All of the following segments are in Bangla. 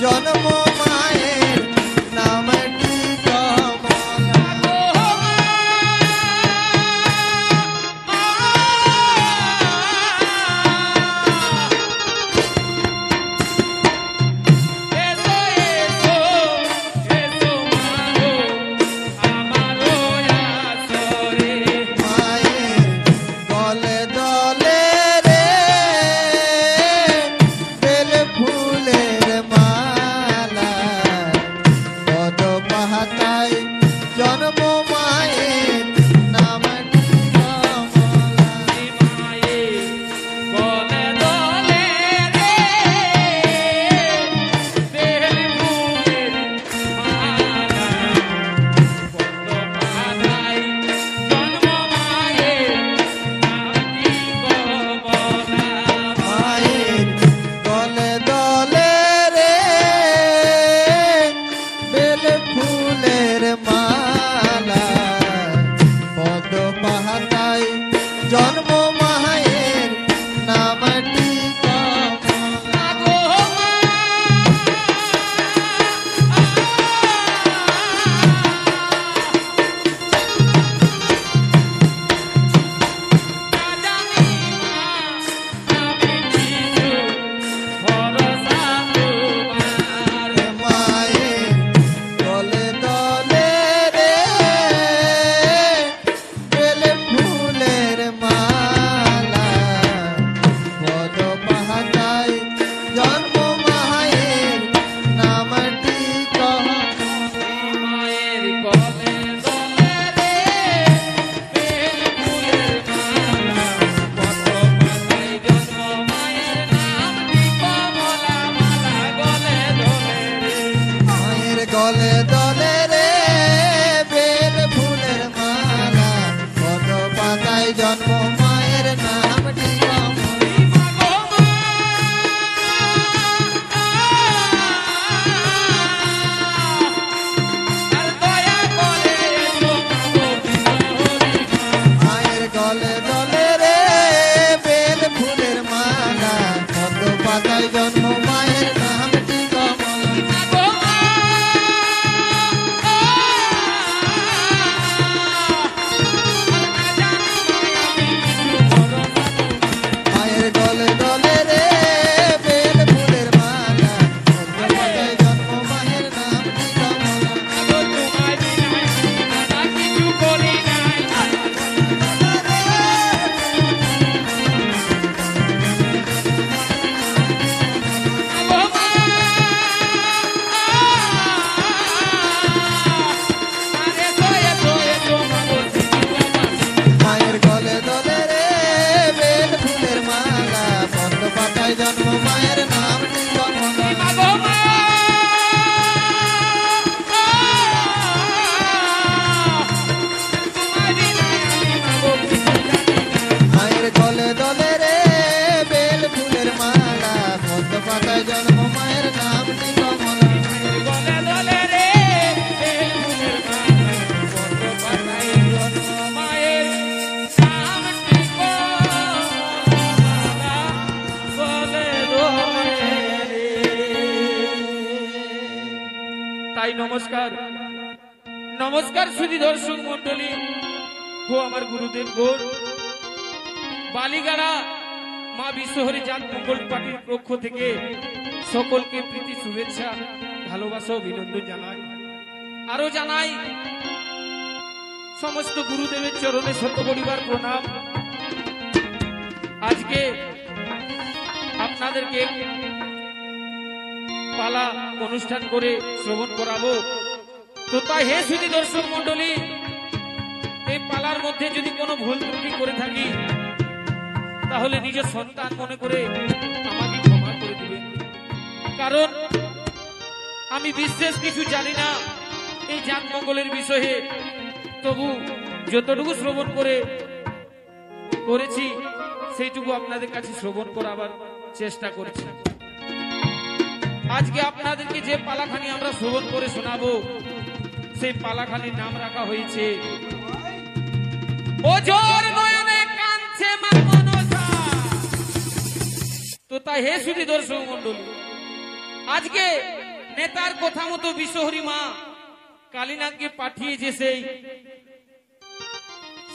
জন্ম মায়ের নামটি কমলা জন্ম মায়ের নামটি কমলা গো মায়ের দলে দলে রে বেলে ফুলের মালা পদ পাহাতায় জন্ম মায়ের নামটি মায়ের গলে দলে রে বেল ফুলের মালা কত পাতায় জন্ম মায়ের নামটি কমলা মালা গলে ধরে রে মায়ের গলে দলে রে বেল ফুলের মালা পদ পাতায় জন্ম মায়ের নামটি কমলা মায়ের গলে দলে রে বেল ফুলের মালা পদ্ম পাতায় জন্ম মায়ের নামটি কমলা মায়ের গলে দলে রে বেল ফুলের মালা পদ্ম পাতায় জন্ম মায়ের নামটি কমলা মায়ের গলে দলে রে বেল ফুলের মালা পদ্ম পাতায় জন্ম মায়ের নামটি কমলা মায়ের গলে দলে রে বেল ফুলের মালা পদ্ম পাতায় জন্ম মায়ের নামটি কমলা তাই নমস্কার নমস্কার সুধী দর্শক মন্ডলী ও আমার গুরুদেব গৌর বালিগাড়া মা বিশ্বহরি জাত মঙ্গল পার্টির পক্ষ থেকে সকলকে প্রীতি শুভেচ্ছা ভালোবাসা অভিনন্দন জানাই আরো জানাই সমস্ত গুরুদেবের চরণে শত পরিবার প্রণাম আজকে আপনাদেরকে পালা অনুষ্ঠান করে শ্রবণ করাবো তো তাই হে সুধী দর্শক মন্ডলী এই পালার মধ্যে যদি কোনো ভুল ত্রুটি করে থাকি তাহলে নিজের সন্তান মনে করে আমাকে ক্ষমা করে দিবেন কারণ আমি বিশেষ কিছু জানি না এই জাত মঙ্গলের বিষয়ে তবু যতটুকু শ্রবণ করেছি সেইটুকু আপনাদের কাছে শ্রবণ করাবার চেষ্টা করছি আজকে আপনাদেরকে যে পালাখানি আমরা শ্রবণ করে শোনাবো সেই পালাখানির নাম রাখা হয়েছে ওজোর নয়নে কাঁদছে মা মনসা। তো তাই হে সুধী দর্শক মন্ডলী আজকে নেতার কথা মতো বিশ্বহরি মা কালীনাগকে পাঠিয়েছে সেই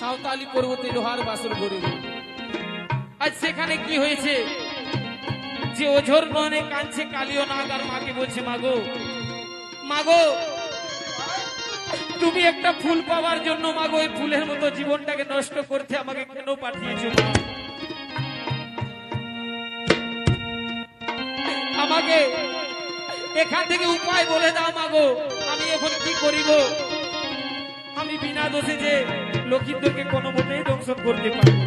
সাঁওতালি পর্বতে লোহার বাসর গড়ে। আজ সেখানে কি হয়েছে যে ওঝর নয়নে কাঁদছে কালিও নাগ আর মাকে বলছে মাগো মাগো তুমি একটা ফুল পাওয়ার জন্য মাগো এই ফুলের মতো জীবনটাকে নষ্ট করতে আমাকে কেন পাঠিয়েছো মা? আমাকে এখান থেকে উপায় বলে দাও মাগো, আমি এখন কি করিব? আমি বিনা দোষে যে লক্ষিন্দরকে কোনো মতেই দংশন করতে পারবো।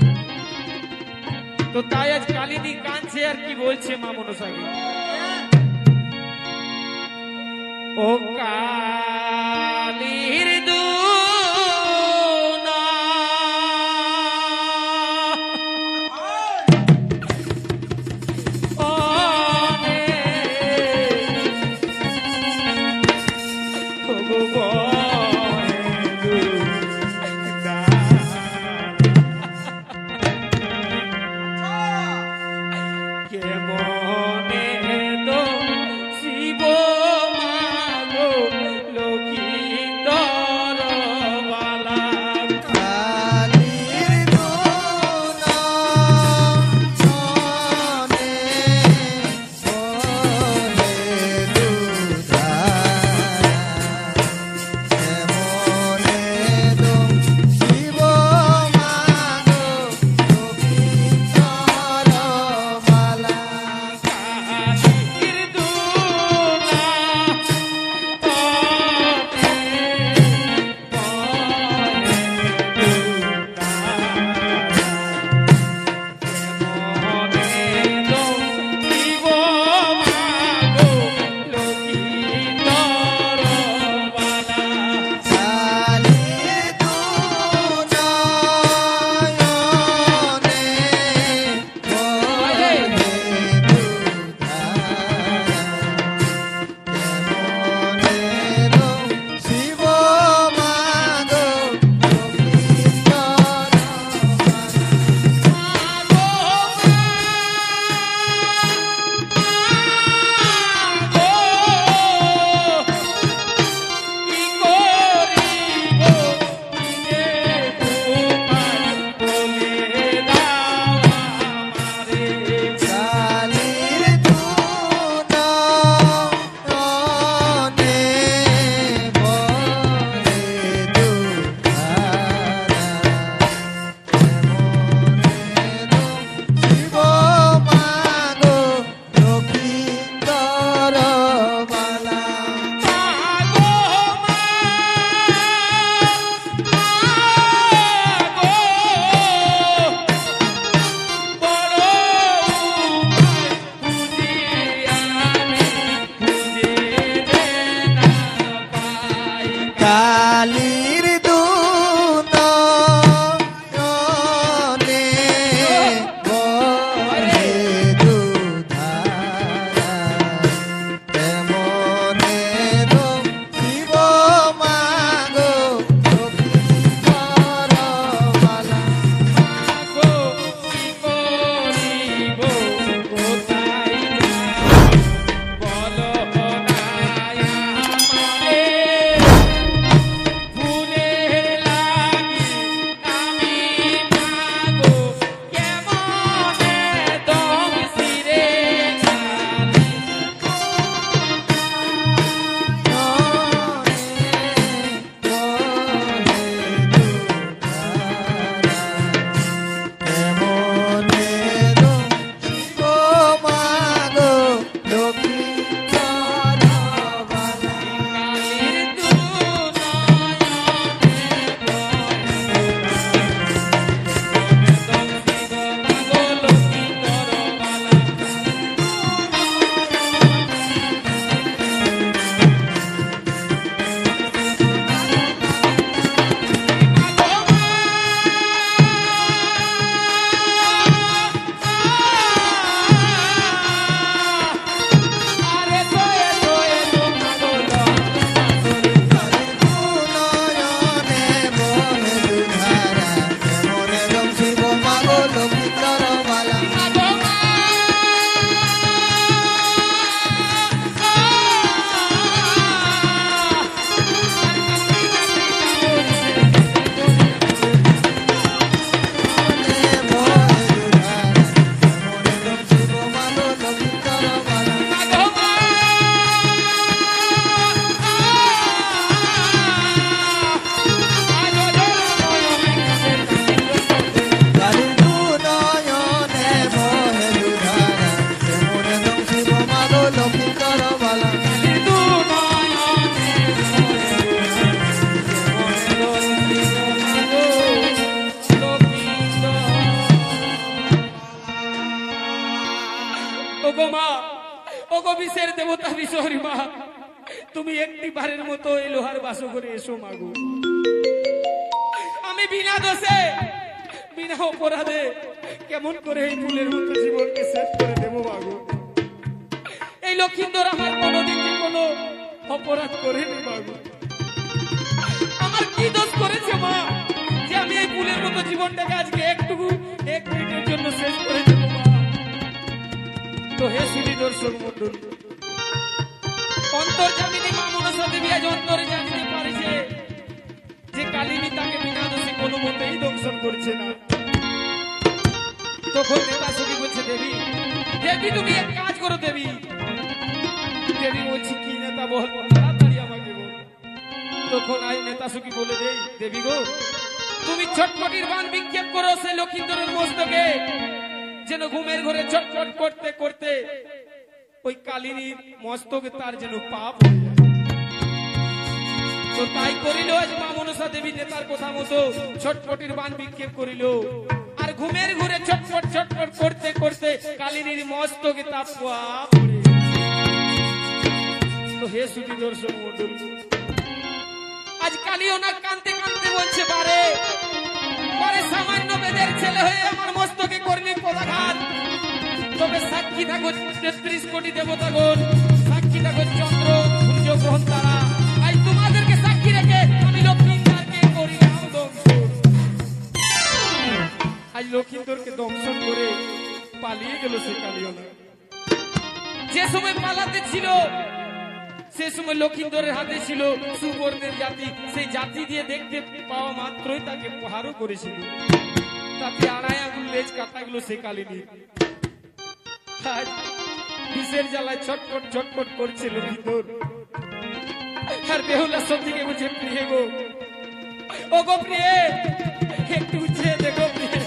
তো তাই আজ কালিনী কাঁদছে আর কি বলছে মা মনসাকে, ও কালীর দুনা লক্ষিন্দর বালা ওগো মা, ওগো বিষের দেবতা বিশ্বহরি মা, তুমি একটি বারের মতো এই লোহার বাসো করে এসো মাগো। আমি বিনা দোষে বিনা অপরাধে কেমন করে এই ফুলের মতো জীবনকে শেষ করে দেবো মাগো। এই লক্ষিন্দর আমার কোনোদিন যে কোনো অপরাধ করেনি মাগো। আমার কি দোষ করেছে মা যে আমি এই ফুলের মতো জীবনটাকে আজকে এক মিনিটের জন্য শেষ করে দেবো মা। তো হে সুধী দর্শক মন্ডল, অন্তর্যামিনী মা মনসা দেবী আজ অন্তরে জানিতে পারিছে যে কালিনী তাকে বিনা দোষে কোনো মতেই দংশন করছে না। তখন নেতা সখী বলছে, দেবী দেবী তুমি এক কাজ করো দেবী। দেবী বলছি কি নেতা বল, তাড়াতাড়ি আমাকে বল। তখন আজ নেতা সখী বলে দেই, দেবী গো তুমি ছটপটির বাণ বিক্ষেপ করো সে লক্ষিন্দরের মস্তকে, যেন ঘুমের ঘরে ছটপট করতে করতে ওই কালিনীর মস্তকে তার যেন পাপ হয়ে যায়। তো তাই করিল আজ মা মনসা দেবী নেতার কথা মতো ছটপটির বাণ বিক্ষেপ করিল, আর ঘুমের ঘরে ছটপট ছটপট করতে করতে কালিনীর মস্তকে তাপ পাপ। তো হে সুধী দর্শক মন্ডল, আজ কালিও না কানতে কানতে বলছে, বারে বারে সামান্য বেদের ছেলে হয়ে আমার মস্তকে করলি পদাঘাত। তবে সাক্ষী থাকো ৩৩ কোটি দেবতাগণ, সাক্ষী থাকো চন্দ্র সূর্য গ্রহ তারা, আজ তোমাদেরকে সাক্ষী রেখে আমি লক্ষিন্দরকে করিলাম দংশন। আজ লক্ষিন্দরকে দংশন করে পালিয়ে গেল সে কালিয়না। যে সময় পালাতে ছিল সে সময় লক্ষিন্দরের হাতে ছিল সুবর্ণের জাতি, সেই জাতি দিয়ে দেখতে পাওয়া মাত্রই তাকে প্রহারও করেছিল। তাতে আড়াই আঙুল লেজ কাটা গেল সে কালিনী। আজ বিষের জ্বালায় ছটপট ছটপট করছে লক্ষিন্দর। আর বেহুলা সত্যিকে বুঝে, প্রিয়ে গো ও গো প্রিয়ে, একটু চেয়ে দেখো প্রিয়ে,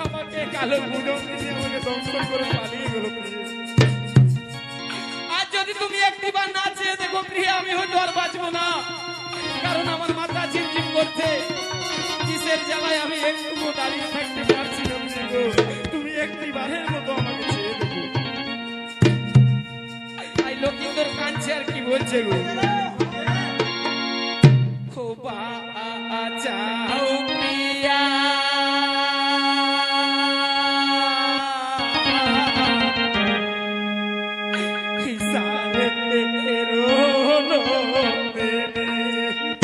আমাকে কালো বুড়ো আমাকে দংশন করে পালিয়ে গেল প্রিয়ে। আজ যদি তুমি একটিবার না চেয়ে দেখো প্রিয়ে, আমি হয়তো আর বাঁচবো না, কারণ আমার মাথা ঝিমঝিম করছে। কিসের জ্বালায় আমি একটুকু দাঁড়িয়ে থাকতে পারছি না প্রিয়ে গো, তুমি একটিবারের মতো আমাকে চেয়ে দেখো। আই লক্ষিন্দর কাঁদছে আর কি বলছে গো, ও বাঁচাও প্রিয়া,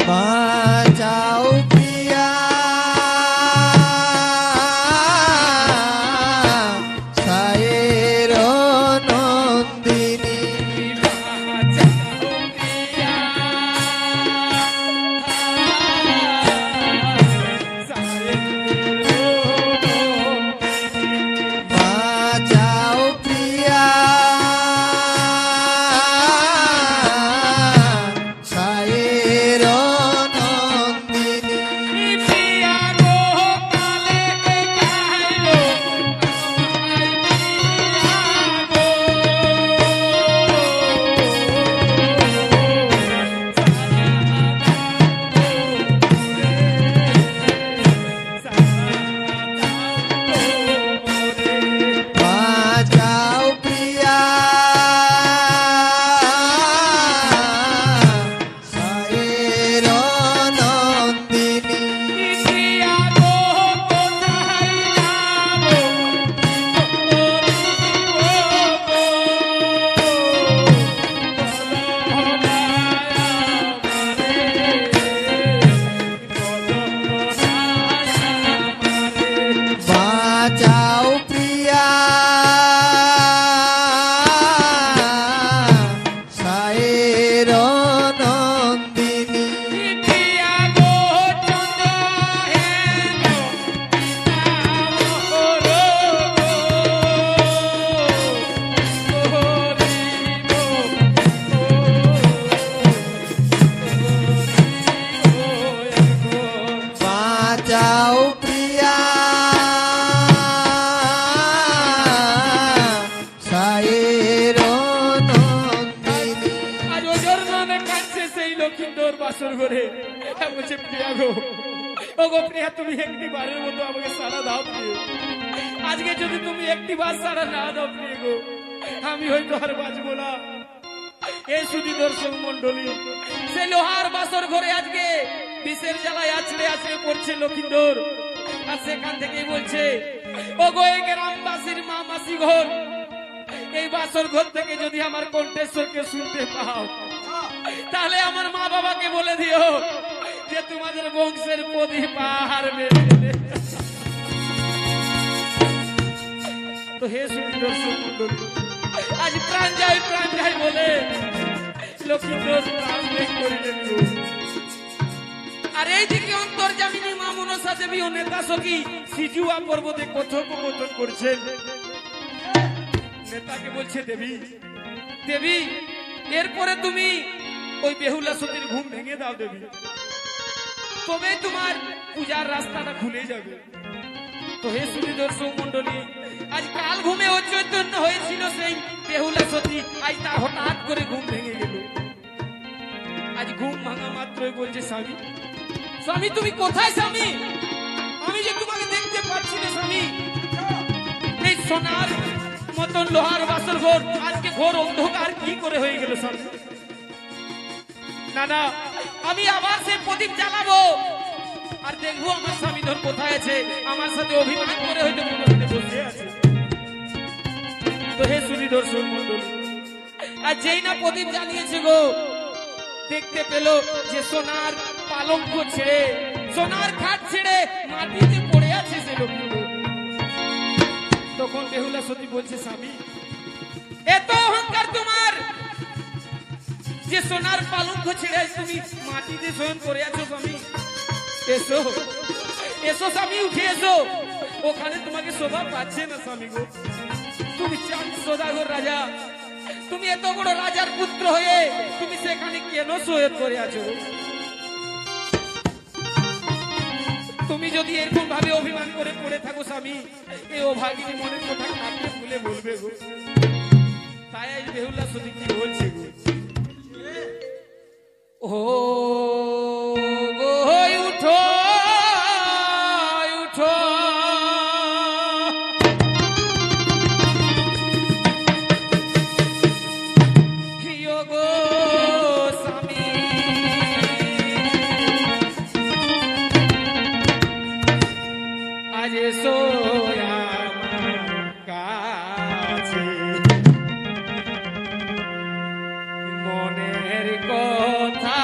বাঁচাও প্রিয়া সায়ের নন্দিনী, বাঁচাও প্রিয়া সায়ের বাসর ঘরে বলছে প্রিয়া গো, ও গো প্রিয়া, তুমি একটি বারের মতো আমাকে সাড়া দাও প্রিয়। আজকে যদি তুমি একটি বার সাড়া না দাও প্রিয় গো, আমি হয়তো আর বাঁচবো না। এই শুধু দর্শক মন্ডলী, সে লোহার বাসর ঘরে আজকে বিষের জ্বালায় আছড়ে আছড়ে পড়ছে লক্ষিন্দর। আর সেখান থেকেই বলছে, ও গো এই গ্রামবাসীর মা মাসি ঘর, এই বাসর ঘর থেকে যদি আমার কণ্ঠেশ্বরকে শুনতে পাও, তাহলে আমার মা বাবাকে বলে দিও যে তোমাদের বংশের প্রদীপ আর মেরে দেবে। তো হে শুধু দর্শক মন্ডলী, আজ প্রাণ যায় বলে লক্ষিন্দর প্রাণ ত্যাগ করিলেন। আর এইদিকে অন্তর্যামিনী মা মনসা দেবী ও নেতা সখী সিজুয়া পর্বতে কথোপকথন করছেন। নেতাকে বলছে, দেবী দেবী, এরপরে তুমি ওই বেহুলা সতীর ঘুম ভেঙে দাও দেবী, তবে তোমার পূজার রাস্তাটা খুলে যাবে। তো হে শুধু দর্শক মন্ডলী, আজ কাল ঘুমে অচৈতন্য হয়েছিল সেই বেহুলা সতী, আজ তার হঠাৎ করে ঘুম ভেঙে গেল। আজ ঘুম ভাঙা মাত্রই বলছে, স্বামী স্বামী তুমি কোথায় স্বামী? আমি যে তোমাকে দেখতে পাচ্ছি না স্বামী। এই সোনার মতন লোহার বাসর ঘর আজকে ঘোর অন্ধকার কি করে হয়ে গেল স্বামী? না না, আমি আবার সেই প্রদীপ জ্বালাবো আর দেখবো আমার স্বামী ধর কোথায় আছে, আমার সাথে অভিমান করে হয়তো কোনোখানে বসে আছে। তো হে শুনি দর্শক মন্ডলী, আর যেই না প্রদীপ জ্বালিয়েছে গো, দেখতে পেল যে সোনার পালঙ্ক ছেড়ে, সোনার খাট ছেড়ে মাটিতে পড়ে আছে সে লক্ষ্মী। তখন বেহুলা সতী বলছে, স্বামী এত অহংকার তোমার যে সোনার পালঙ্ক ছেড়ে তুমি মাটিতে শয়ন করে আছো স্বামী? এসো এসো স্বামী, উঠে এসো, ওখানে তোমাকে শোভা পাচ্ছে না স্বামী গো। তুমি চাঁদ সদাগর রাজা, তুমি এত বড় রাজার পুত্র হয়ে তুমি সেখানে কেন শোয়ন করে আছো? তুমি যদি এরকম ভাবে অভিমান করে পড়ে থাকো স্বামী, এই অভাগিনী মনের কথা কাকে ভুলে বলবে গো? তাই আজ বেহুলা সতী কি বলছে গো, ও গো উঠো উঠো, কিও গো স্বামী, আজ সোয়া কাছে মনের কথা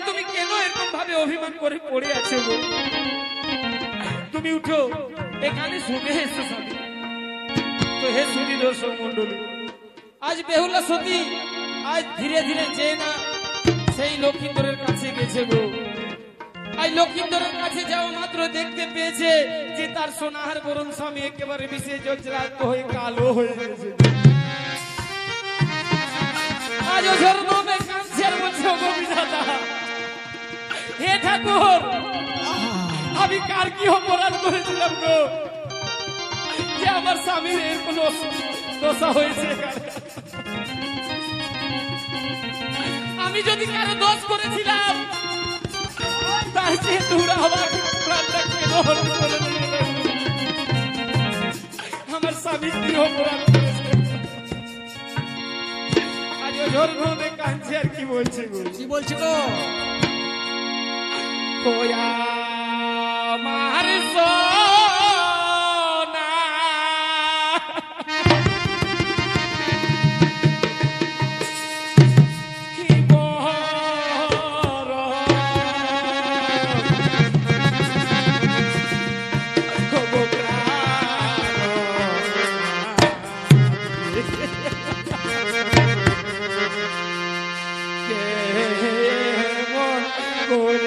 তুমি কেন এরকম ভাবে অভিমান করে পড়ে আছো গো? তুমি উঠো, এখানে শুনে এসো স্বামী। তো হে সুধী দর্শক মন্ডলী, আজ বেহুলা সতী আজ ধীরে ধীরে যে না সেই লক্ষিন্দরের কাছে গেছে গো। আজ লক্ষিন্দরের কাছে যাওয়া মাত্র দেখতে পেয়েছে যে তার সোনার বরণ স্বামী একেবারে মিশে জর্জরাত হয়ে কালো হয়ে গেছে। আজ ওঝর নামে কাঁদছে আর বলছে, গো বিধাতা, হে ঠাকুর, আমি কার কি অপরাধ করেছিলাম গো যে আমার স্বামীর এর কোন দশা হয়েছে? আমি যদি কারো দোষ করেছিলাম তার চেয়ে দূর আমার প্রাণটা কেন হরণ করে দিলে? আমার স্বামী কি অপরাধ করেছে? আজ ওঝর নামে কাঁদছে আর কি বলছে গো? কি বলছি গো? কোয়া আমার সোনা কি বড় গো কেমন করে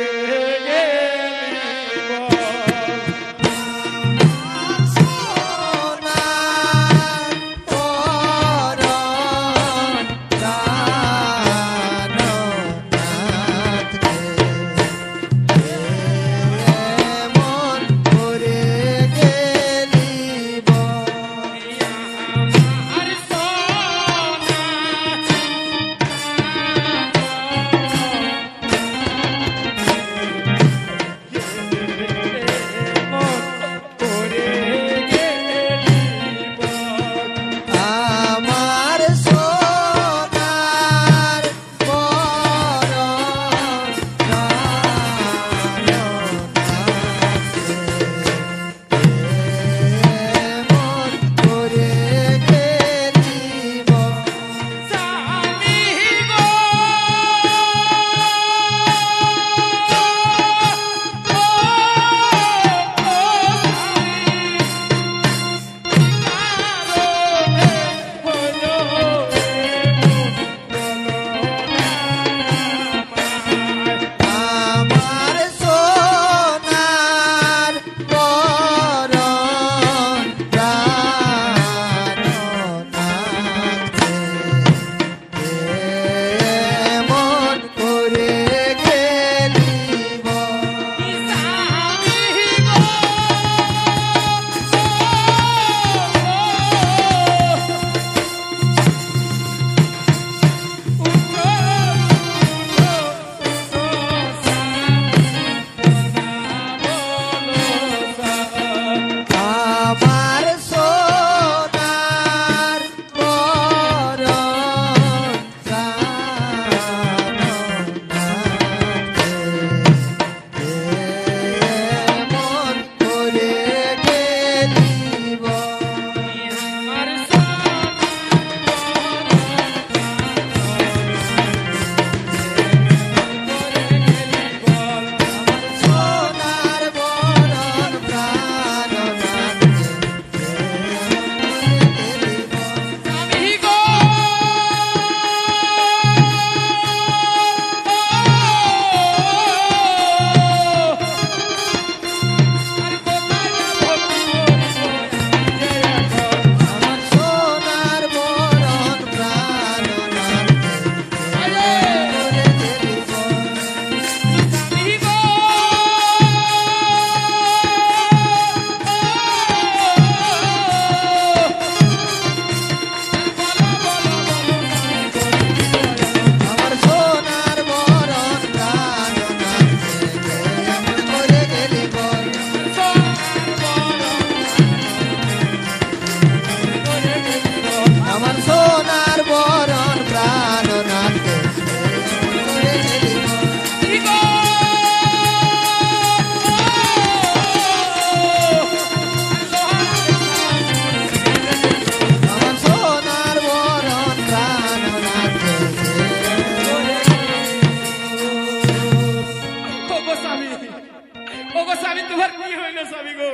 গো স্বামী, তোমার কি হইলো স্বামী গো?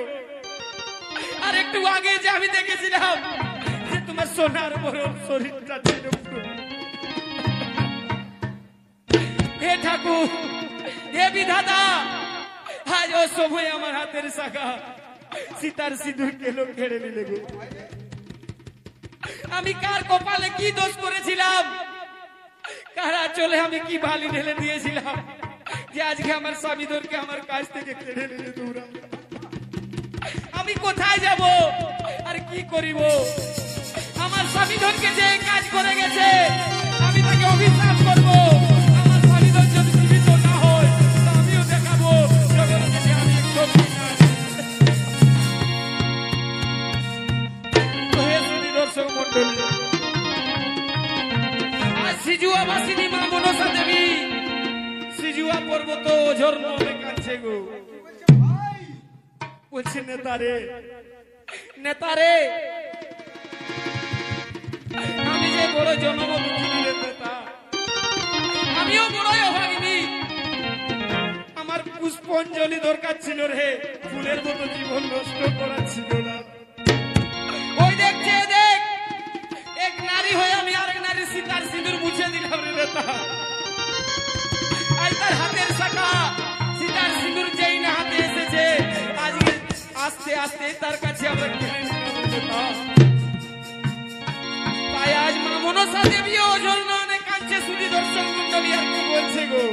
আর একটু আগে যে আমি দেখেছিলাম যে তোমার সোনার মরণ শরীরটা ছিল। হে ঠাকুর, হে বিধাতা, আজ ও সময় আমার হাতের শাখা সীতার সিঁদুর কেলো কেড়ে নিলে গো। আমি কার কপালে কি দোষ করেছিলাম, কারা চলে আমি কি বালি ঢেলে দিয়েছিলাম যে আজকে আমার স্বামীদেরকে আমার কাছ থেকে কেড়ে নিলে দৌড়া। আমি কোথায় যাব আর কি করিব? আমার স্বামীদেরকে যে কাজ করে গেছে আমি তাকে অভিশাপ করব। আমার স্বামীদের যদি জীবিত না হয় তো আমিও দেখাবো জগৎকে যে আমি সত্যি না। তো হে সুধী দর্শক মন্ডলী, আজ সিজুয়া বাসিনী মা মনসা দেবী সিজুয়া পর্বত ঝর্ণা কাছে গো। বলছে নেতারে, নেতারে, আমি যে বড় জন্মভূমির নেতা, আমিও বড় অভাগিনী। আমার পুষ্পাঞ্জলি দরকার ছিল রে, ফুলের মতো জীবন নষ্ট করা ছিল না। ওই দেখছে, দেখ, এক নারী হয়ে আমি আরেক নারীর সীতার সিঁদুর মুছে দিলাম রে নেতা। আজ তার হাতের শাখা সীতার সিঁদুর যেই না হাতে এসেছে, আজকে আস্তে আস্তে তার কাছে আমরা কেড়ে নিলাম নেতা। তাই আজ মা মনসা দেবীও জন্য অনেক কাঁদছে। সুধী দর্শক মন্ডলী, আর কি বলছে গো?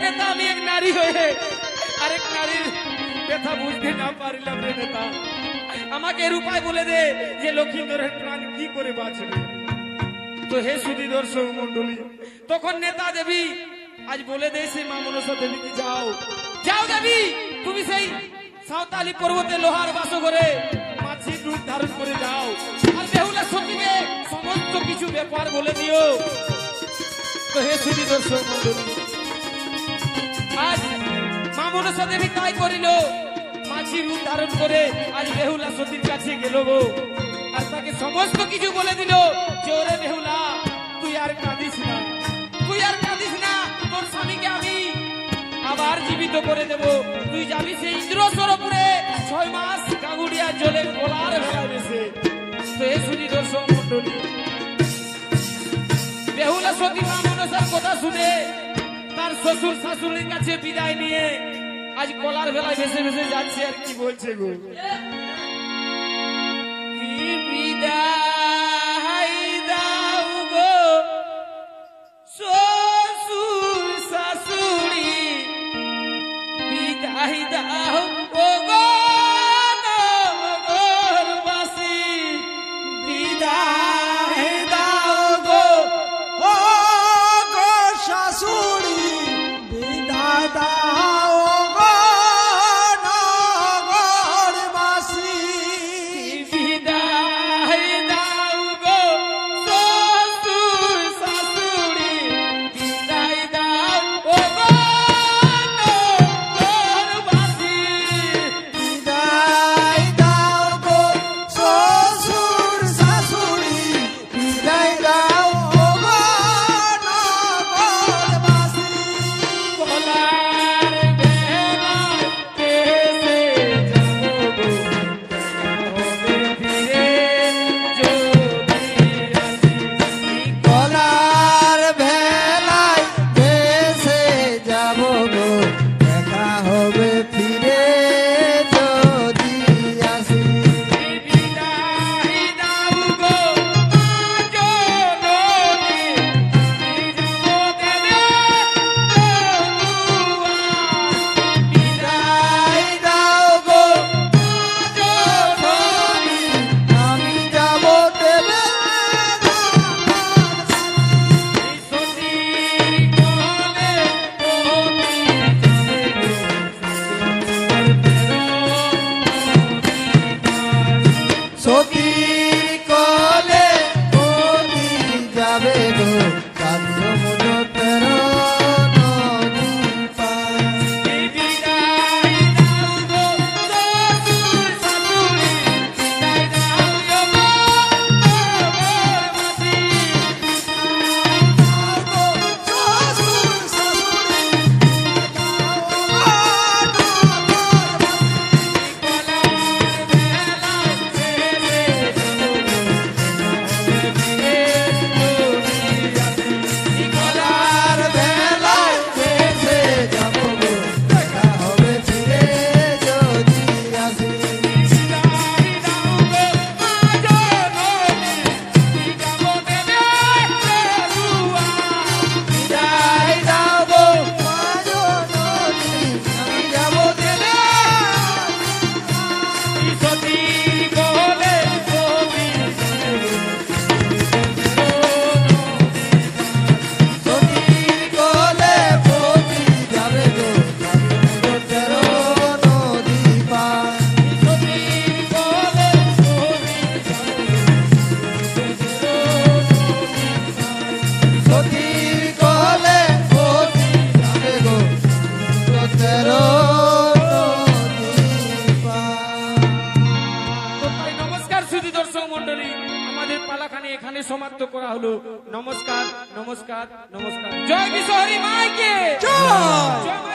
নেতা আমি এক নারী হয়ে আরেক নারীর ব্যথা বুঝতে না পারিলাম রে নেতা। আমাকে এর উপায় বলে দে যে লক্ষিন্দরের প্রাণ কি করে বাঁচবে। তো হে সুধী দর্শক মন্ডলী, তখন নেতা দেবী আজ বলে দে সেই মা মনসা দেবীকে, যাও যাও দেবী, তুমি সেই সাঁওতালি পর্বতে লোহার বাস করে মাছির রূপ ধারণ করে যাও, আর বেহুলা সতীকে সমস্ত কিছু ব্যাপার বলে দিও। তো হে সুধী দর্শক মন্ডলী, আজ মা মনসা দেবী তাই করিল, মাছির রূপ ধারণ করে আজ বেহুলা সতীর কাছে গেল গো, আর তাকে সমস্ত কিছু বলে দিল যে ওরে বেহুলা, তুই আর কাঁদিস না, তুই আর কাঁদিস না, তোর স্বামীকে আমি আবার জীবিত করে দেব। তুই যাবি সেই ইন্দ্রসরপুরে 6 মাস কাগুড়িয়া জলে গলার ভেলা বেসে। তো এই শুনি দর্শক মন্ডলী, বেহুলা সতী মা মনসার কথা শুনে তার শ্বশুর শাশুড়ির কাছে বিদায় নিয়ে আজ কলার ভেলায় ভেসে ভেসে যাচ্ছে। আর কি বলছে গো, কি বিদায় দাও গো শ্বশুর শাশুড়ি, বিদায় দাও ও গো নগরবাসী, বিদায় দাও গো ও গো শাশুড়ি, বিদায় দাও গো নগরবাসী, বিদায় দাও গো শ্বশুর শাশুড়ি, বিদায় দাও ও গো নগরবাসী, বিদায় দাও গো শ্বশুর শাশুড়ি, বিদায় দাও গো নগরবাসী। কলার বেলায় ভেসে যাবো গো, হবে ফিরে যদি আসি। কলার ভেলায় ভেসে যাব গো, দেখা হবে ফিরে যদি আসি। বিদায় দাও গো জননী, বিজপদেবে দুয়ার, বিদায় দাও গো জননী, আমি যাব দেবে সতীর কোলে সতীর কলে পতি যাবে গো, কান্দ তেরো নদী পার। বিদায় দাও গো শ্বশুর শাশুড়ি, বিদায় দাও গো নগরবাসী, শ্বশুর শাশুড়ি, কলার ভেলায় ভেসে যাব গো, দেখা হবে ফিরে যদি আসি। বিদায় দাও গো মা জননী, বিজপদেবে দুয়ার, বিদায় দাও গো মা জননী, আমি যাব দেবে সতীর কোলে পতি সতীর কলে পতি যাবে গো, কান্দ তেরো নদী পার। সতীর কোলে সতীর কলে পতি যাবে গো, কান্দ তেরো নদী পার। তো তাই নমস্কার সুধী দর্শক মন্ডলী, আমাদের পালাখানি এখানে সমাপ্ত করা হলো। নমস্কার নমস্কার নমস্কার। জয় কিশোরী মাইকে, জয়। জয় মা